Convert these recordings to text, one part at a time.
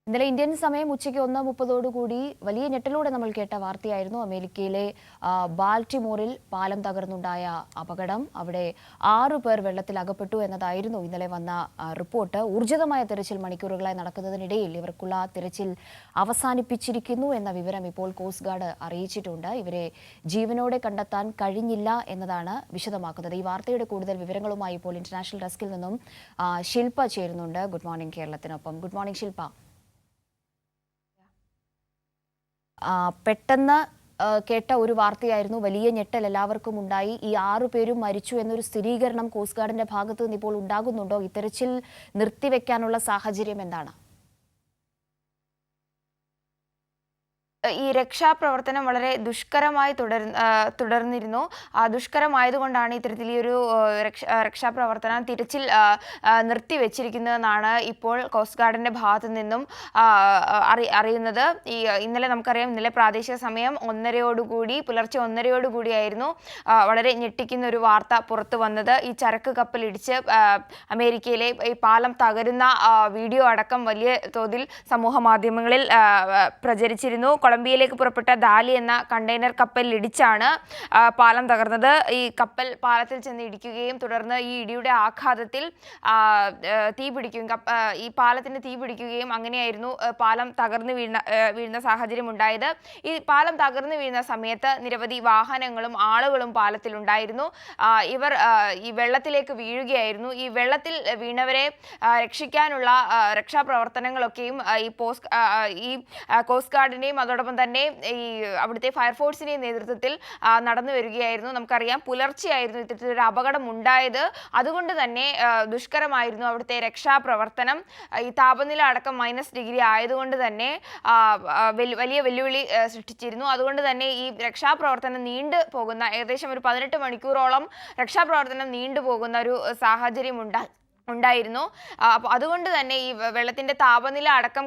ഇന്നലെ ഇന്ത്യൻ സമയം ഉച്ചയ്ക്ക് 1:30 വലിയ ഞെട്ടലോടെ നമ്മൾ കേട്ട വാർത്തയായിരുന്നു. അമേരിക്കയിലെ ബാൽട്ടിമോറിൽ പാലം തകർന്നുണ്ടായ അപകടം. അവിടെ 6 പേർ വെള്ളത്തിൽ അകപ്പെട്ടു എന്നതായിരുന്നു ഇന്നലെ വന്ന റിപ്പോർട്ട്. ഊർജിതമായ തിരച്ചിൽ മണിക്കൂറുകളായി നടക്കുന്നതിനിടയിൽ ഇവർക്കുള്ള തിരച്ചിൽ അവസാനിപ്പിച്ചിരിക്കുന്നു എന്ന വിവരം ഇപ്പോൾ കോസ്റ്റ് ഗാർഡ് അറിയിച്ചിട്ടുണ്ട്. ഇവരെ ജീവനോടെ കണ്ടെത്താൻ കഴിഞ്ഞില്ല എന്നതാണ് വിശദമാക്കുന്നത്. ഈ വാർത്തയുടെ കൂടുതൽ വിവരങ്ങളുമായി ഇപ്പോൾ ഇന്റർനാഷണൽ ഡെസ്കിൽ നിന്നും ശില്പ ചേരുന്നുണ്ട്. ഗുഡ് മോർണിംഗ് കേരളത്തിനൊപ്പം. Good morning Shilpa. പെട്ടെന്ന് കേട്ട ഒരു വാർത്തയായിരുന്നു. വലിയ ഞെട്ടൽ എല്ലാവർക്കും ഉണ്ടായി. ഈ 6 പേരും മരിച്ചു എന്നൊരു സ്ഥിരീകരണം കോസ്റ്റ് ഗാർഡിന്റെ ഭാഗത്ത് നിന്ന് ഇപ്പോൾ ഉണ്ടാകുന്നുണ്ടോ? ഈ തെരച്ചിൽ നിർത്തിവെക്കാനുള്ള സാഹചര്യം എന്താണ്? ഈ രക്ഷാപ്രവർത്തനം വളരെ ദുഷ്കരമായി തുടർന്നിരുന്നു. ദുഷ്കരമായതുകൊണ്ടാണ് ഇത്തരത്തിൽ ഈ ഒരു രക്ഷാപ്രവർത്തനം തിരച്ചിൽ നിർത്തിവെച്ചിരിക്കുന്നതെന്നാണ് ഇപ്പോൾ കോസ്റ്റ് ഗാർഡിന്റെ ഭാഗത്തു നിന്നും അറിയുന്നത്. ഇന്നലെ നമുക്കറിയാം, ഇന്നലെ പ്രാദേശിക സമയം പുലർച്ചെ 1:30 വളരെ ഞെട്ടിക്കുന്ന ഒരു വാർത്ത പുറത്തു വന്നത്. ഈ ചരക്ക് കപ്പൽ ഇടിച്ച് അമേരിക്കയിലെ ഈ പാലം തകരുന്ന വീഡിയോ അടക്കം വലിയ തോതിൽ സമൂഹ മാധ്യമങ്ങളിൽ പ്രചരിച്ചിരുന്നു. കൊളംബിയയിലേക്ക് പുറപ്പെട്ട ദാലി എന്ന കണ്ടെയ്നർ കപ്പലിൽ ഇടിച്ചാണ് പാലം തകർന്നത്. ഈ കപ്പൽ പാലത്തിൽ ചെന്ന് ഇടിക്കുകയും തുടർന്ന് ഈ ഇടിയുടെ ആഘാതത്തിൽ ഈ പാലത്തിന് തീ പിടിക്കുകയും അങ്ങനെയായിരുന്നു പാലം തകർന്നു വീഴുന്ന സാഹചര്യം ഉണ്ടായത്. ഈ പാലം തകർന്നു വീഴുന്ന സമയത്ത് നിരവധി വാഹനങ്ങളും ആളുകളും പാലത്തിലുണ്ടായിരുന്നു. ഇവർ ഈ വെള്ളത്തിലേക്ക് വീഴുകയായിരുന്നു. ഈ വെള്ളത്തിൽ വീണവരെ രക്ഷിക്കാനുള്ള രക്ഷാപ്രവർത്തനങ്ങളൊക്കെയും ഈ കോസ്റ്റ് ഗാർഡിന്റെയും അതോടൊപ്പം തന്നെ ഈ അവിടുത്തെ ഫയർഫോഴ്സിന്റെയും നേതൃത്വത്തിൽ നടന്നു വരികയായിരുന്നു. നമുക്കറിയാം, പുലർച്ചെയായിരുന്നു ഇത്തരത്തിലൊരു അപകടം ഉണ്ടായത്. അതുകൊണ്ട് തന്നെ ദുഷ്കരമായിരുന്നു അവിടുത്തെ രക്ഷാപ്രവർത്തനം. ഈ താപനില അടക്കം -डिग्री ആയതുകൊണ്ട് തന്നെ വലിയ വെല്ലുവിളി സൃഷ്ടിച്ചിരുന്നു. അതുകൊണ്ട് തന്നെ ഈ രക്ഷാപ്രവർത്തനം നീണ്ടുപോകുന്ന ഏകദേശം ഒരു 18 മണിക്കൂറോളം രക്ഷാപ്രവർത്തനം നീണ്ടുപോകുന്ന ഒരു സാഹചര്യം ഉണ്ടായിരുന്നു. അപ്പോൾ അതുകൊണ്ട് തന്നെ ഈ വെള്ളത്തിന്റെ താപനില അടക്കം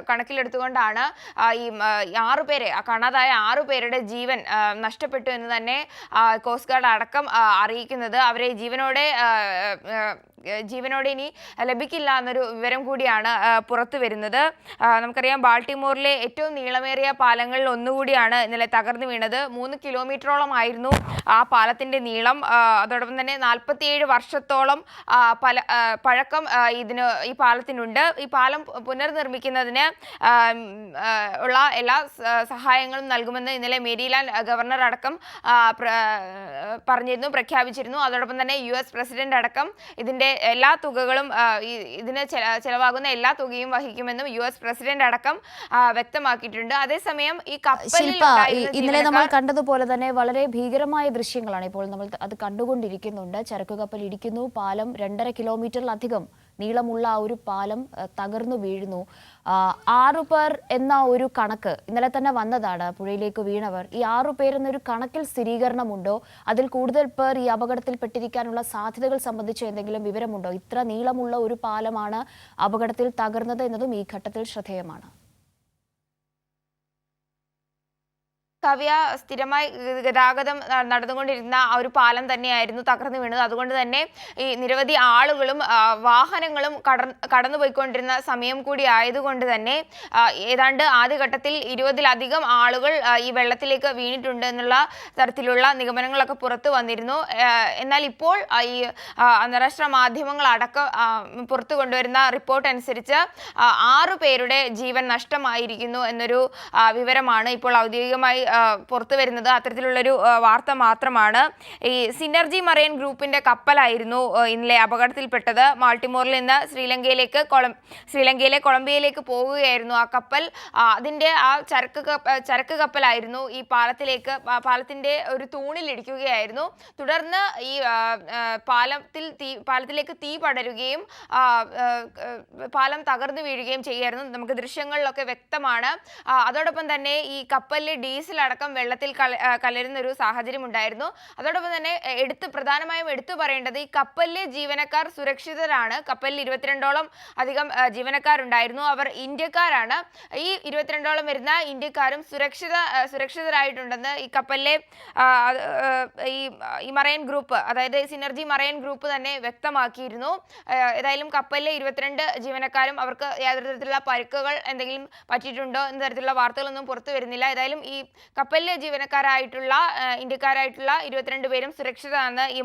കണക്കിലെടുത്തുകൊണ്ടാണ് ഈ 6 പേരെ കാണാതായ 6 പേരുടെ ജീവൻ നഷ്ടപ്പെട്ടു എന്ന് തന്നെ കോസ്റ്റ് ഗാർഡ് അടക്കം അറിയിക്കുന്നത്. അവരെ ജീവനോടെ ഇനി ലഭിക്കില്ല എന്നൊരു വിവരം കൂടിയാണ് പുറത്തു വരുന്നത്. നമുക്കറിയാം, ബാൾട്ടിമോറിലെ ഏറ്റവും നീളമേറിയ പാലങ്ങളിൽ ഒന്നുകൂടിയാണ് ഇന്നലെ തകർന്നു വീണത്. 3 കിലോമീറ്ററോളം ആയിരുന്നു ആ പാലത്തിന്റെ നീളം. അതോടൊപ്പം തന്നെ 47 വർഷത്തോളം പഴക്കം ഈ പാലത്തിനുണ്ട്. ഈ പാലം പുനർനിർമ്മിക്കുന്നതിന് ഉള്ള എല്ലാ സഹായങ്ങളും നൽകുമെന്ന് ഇന്നലെ മേരിലാൻഡ് ഗവർണർ അടക്കം പ്രഖ്യാപിച്ചിരുന്നു. അതോടൊപ്പം തന്നെ US പ്രസിഡന്റ് അടക്കം ഇതിന്റെ എല്ലാ തുകകളും ഇതിന് ചെലവാകുന്ന എല്ലാ തുകയും വഹിക്കുമെന്നും US പ്രസിഡന്റ് അടക്കം വ്യക്തമാക്കിയിട്ടുണ്ട്. അതേസമയം ഈ കപ്പലിൽ ഇന്നലെ നമ്മൾ കണ്ടതുപോലെ തന്നെ വളരെ ഭീകരമായ ദൃശ്യങ്ങളാണ് ഇപ്പോൾ നമ്മൾ അത് കണ്ടുകൊണ്ടിരിക്കുന്നുണ്ട്. ചരക്ക് കപ്പൽ ഇടിക്കുന്നു, പാലം 2.5 കിലോമീറ്ററിലധികം നീളമുള്ള ഒരു പാലം തകർന്നു വീഴുന്നു. 6 പേർ എന്ന ഒരു കണക്ക് ഇന്നലെ തന്നെ വന്നതാണ്. പുഴയിലേക്ക് വീണവർ ഈ 6 പേർ എന്നൊരു കണക്കിൽ സ്ഥിരീകരണമുണ്ടോ? അതിൽ കൂടുതൽ പേർ ഈ അപകടത്തിൽപ്പെട്ടിരിക്കാനുള്ള സാധ്യതകൾ സംബന്ധിച്ച് എന്തെങ്കിലും വിവരമുണ്ടോ? ഇത്ര നീളമുള്ള ഒരു പാലമാണ് അപകടത്തിൽ തകർന്നത് എന്നതും ഈ ഘട്ടത്തിൽ ശ്രദ്ധേയമാണ്. കവ്യ, സ്ഥിരമായി ഗതാഗതം നടന്നുകൊണ്ടിരുന്ന ആ ഒരു പാലം തന്നെയായിരുന്നു തകർന്നു വീണത്. അതുകൊണ്ട് തന്നെ ഈ നിരവധി ആളുകളും വാഹനങ്ങളും കടന്നുപോയിക്കൊണ്ടിരുന്ന സമയം കൂടി ആയതുകൊണ്ട് തന്നെ ഏതാണ്ട് ആദ്യഘട്ടത്തിൽ 20-ലധികം ആളുകൾ ഈ വെള്ളത്തിലേക്ക് വീണിട്ടുണ്ട് എന്നുള്ള തരത്തിലുള്ള നിഗമനങ്ങളൊക്കെ പുറത്തു വന്നിരുന്നു. എന്നാൽ ഇപ്പോൾ ഈ അന്താരാഷ്ട്ര മാധ്യമങ്ങൾ അടക്കം പുറത്തു കൊണ്ടുവരുന്ന റിപ്പോർട്ട് അനുസരിച്ച് 6 പേരുടെ ജീവൻ നഷ്ടമായിരിക്കുന്നു എന്നൊരു വിവരമാണ് ഇപ്പോൾ ഔദ്യോഗികമായി പുറത്തു വരുന്നത്. അത്തരത്തിലുള്ളൊരു വാർത്ത മാത്രമാണ്. ഈ സിനർജി മറൈൻ ഗ്രൂപ്പിന്റെ കപ്പലായിരുന്നു ഇന്നലെ അപകടത്തിൽപ്പെട്ടത്. ബാൾട്ടിമോറിൽ നിന്ന് ശ്രീലങ്കയിലെ കൊളംബിയയിലേക്ക് പോകുകയായിരുന്നു ആ കപ്പൽ. അതിന്റെ ആ ചരക്ക് കപ്പലായിരുന്നു ഈ പാലത്തിന്റെ ഒരു തൂണിൽ ഇടിക്കുകയായിരുന്നു. തുടർന്ന് ഈ പാലത്തിലേക്ക് തീ പടരുകയും പാലം തകർന്നു വീഴുകയും ചെയ്യുകയായിരുന്നു. നമുക്ക് ദൃശ്യങ്ങളിലൊക്കെ വ്യക്തമാണ്. അതോടൊപ്പം തന്നെ ഈ കപ്പലിലെ ഡീസൽ അടക്കം വെള്ളത്തിൽ കലരുന്ന ഒരു സാഹചര്യം ഉണ്ടായിരുന്നു. അതോടൊപ്പം തന്നെ പ്രധാനമായും എടുത്തു പറയേണ്ടത് ഈ കപ്പലിലെ ജീവനക്കാർ സുരക്ഷിതരാണ്. കപ്പലിൽ 22ഓളം അധികം ജീവനക്കാരുണ്ടായിരുന്നു. അവർ ഇന്ത്യക്കാരാണ്. ഈ 22ഓളം വരുന്ന ഇന്ത്യക്കാരും സുരക്ഷിതരായിട്ടുണ്ടെന്ന് ഈ കപ്പലിലെ ഈ മറൈൻ ഗ്രൂപ്പ്, അതായത് സിനർജി മറൈൻ ഗ്രൂപ്പ് തന്നെ വ്യക്തമാക്കിയിരുന്നു. ഏതായാലും കപ്പലിലെ 22 ജീവനക്കാരും അവർക്ക് യാതൊരു തരത്തിലുള്ള പരിക്കുകൾ എന്തെങ്കിലും പറ്റിയിട്ടുണ്ടോ എന്ന തരത്തിലുള്ള വാർത്തകളൊന്നും പുറത്തു വരുന്നില്ല. ഏതായാലും ഈ കപ്പലിലെ ജീവനക്കാരായിട്ടുള്ള ഇന്ത്യക്കാരായിട്ടുള്ള 22 പേരും സുരക്ഷിതരാണെന്ന് ഈ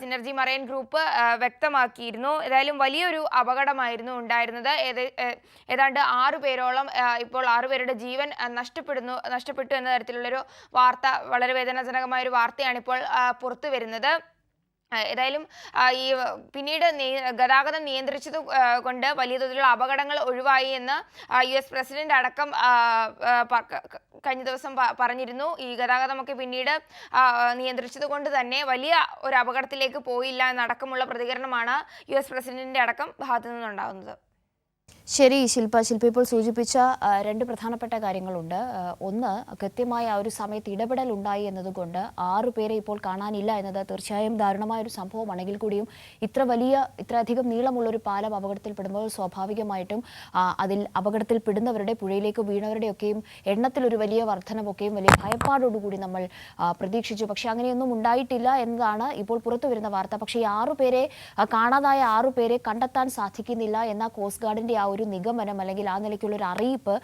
സിനർജി മറൈൻ ഗ്രൂപ്പ് വ്യക്തമാക്കിയിരുന്നു. ഏതായാലും വലിയൊരു അപകടമായിരുന്നു ഉണ്ടായിരുന്നത്. ഏതാണ്ട് 6 പേരോളം ഇപ്പോൾ 6 പേരുടെ ജീവൻ നഷ്ടപ്പെട്ടു എന്ന തരത്തിലുള്ളൊരു വാർത്ത, വളരെ വേദനാജനകമായ ഒരു വാർത്തയാണ് ഇപ്പോൾ പുറത്തു വരുന്നത്. ഏതായാലും ഈ പിന്നീട് ഗതാഗതം നിയന്ത്രിച്ചത് കൊണ്ട് വലിയ തോതിലുള്ള അപകടങ്ങൾ ഒഴിവായി എന്ന് US പ്രസിഡന്റ് അടക്കം കഴിഞ്ഞ ദിവസം പറഞ്ഞിരുന്നു. ഈ ഗതാഗതമൊക്കെ പിന്നീട് നിയന്ത്രിച്ചത് കൊണ്ട് തന്നെ വലിയ ഒരു അപകടത്തിലേക്ക് പോയില്ല എന്നടക്കമുള്ള പ്രതികരണമാണ് US പ്രസിഡന്റിന്റെ അടക്കം ഭാഗത്തു നിന്നുണ്ടാകുന്നത്. ശരി ശില്പ ഇപ്പോൾ സൂചിപ്പിച്ച 2 പ്രധാനപ്പെട്ട കാര്യങ്ങളുണ്ട്. ഒന്ന്, കൃത്യമായ ആ ഒരു സമയത്ത് ഇടപെടൽ ഉണ്ടായി എന്നതുകൊണ്ട് 6 പേരെ ഇപ്പോൾ കാണാനില്ല എന്നത് തീർച്ചയായും ദാരുണമായ ഒരു സംഭവമാണെങ്കിൽ കൂടിയും ഇത്രയധികം നീളമുള്ളൊരു പാലം അപകടത്തിൽപ്പെടുമ്പോൾ സ്വാഭാവികമായിട്ടും അതിൽ അപകടത്തിൽപ്പെടുന്നവരുടെ, പുഴയിലേക്ക് വീണവരുടെയൊക്കെയും എണ്ണത്തിലൊരു വലിയ വർധനവൊക്കെയും വലിയ ഭയപ്പാടോടുകൂടി നമ്മൾ പ്രതീക്ഷിച്ചു. പക്ഷെ അങ്ങനെയൊന്നും ഉണ്ടായിട്ടില്ല എന്നതാണ് ഇപ്പോൾ പുറത്തു വരുന്ന വാർത്ത. പക്ഷേ ഈ 6 പേരെ കാണാതായ 6 പേരെ കണ്ടെത്താൻ സാധിക്കുന്നില്ല എന്ന കോസ്റ്റ് ഗാർഡിന്റെ ആ ഒരു നിഗമനം, അല്ലെങ്കിൽ ആ നിലയ്ക്കുള്ള ഒരു അറിയിപ്പ്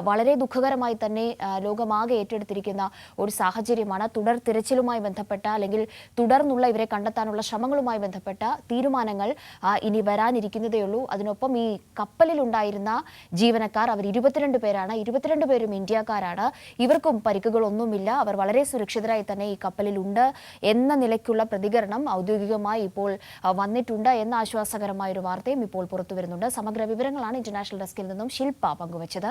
വളരെ ദുഃഖകരമായി തന്നെ ലോകമാകെ ഏറ്റെടുത്തിരിക്കുന്ന ഒരു സാഹചര്യമാണ്. തുടർ തിരച്ചിലുമായി ബന്ധപ്പെട്ട, അല്ലെങ്കിൽ തുടർന്നുള്ള ഇവരെ കണ്ടെത്താനുള്ള ശ്രമങ്ങളുമായി ബന്ധപ്പെട്ട തീരുമാനങ്ങൾ ഇനി വരാനിരിക്കുന്നതേ ഉള്ളൂ. അതിനൊപ്പം ഈ കപ്പലിലുണ്ടായിരുന്ന ജീവനക്കാർ, അവർ 22 പേരാണ്. 22 പേരും ഇന്ത്യക്കാരാണ്. ഇവർക്കും പരിക്കുകളൊന്നുമില്ല. അവർ വളരെ സുരക്ഷിതരായി തന്നെ ഈ കപ്പലിലുണ്ട് എന്ന നിലയ്ക്കുള്ള പ്രതികരണം ഔദ്യോഗികമായി ഇപ്പോൾ വന്നിട്ടുണ്ട് എന്ന ആശ്വാസകരമായ ഒരു വാർത്തയും ഇപ്പോൾ പുറത്തു വരുന്നുണ്ട്. സമഗ്ര വിവരങ്ങളാണ് ഇന്റർനാഷണൽ ഡെസ്കിൽ നിന്നും ശില്പ പങ്കുവച്ചത്.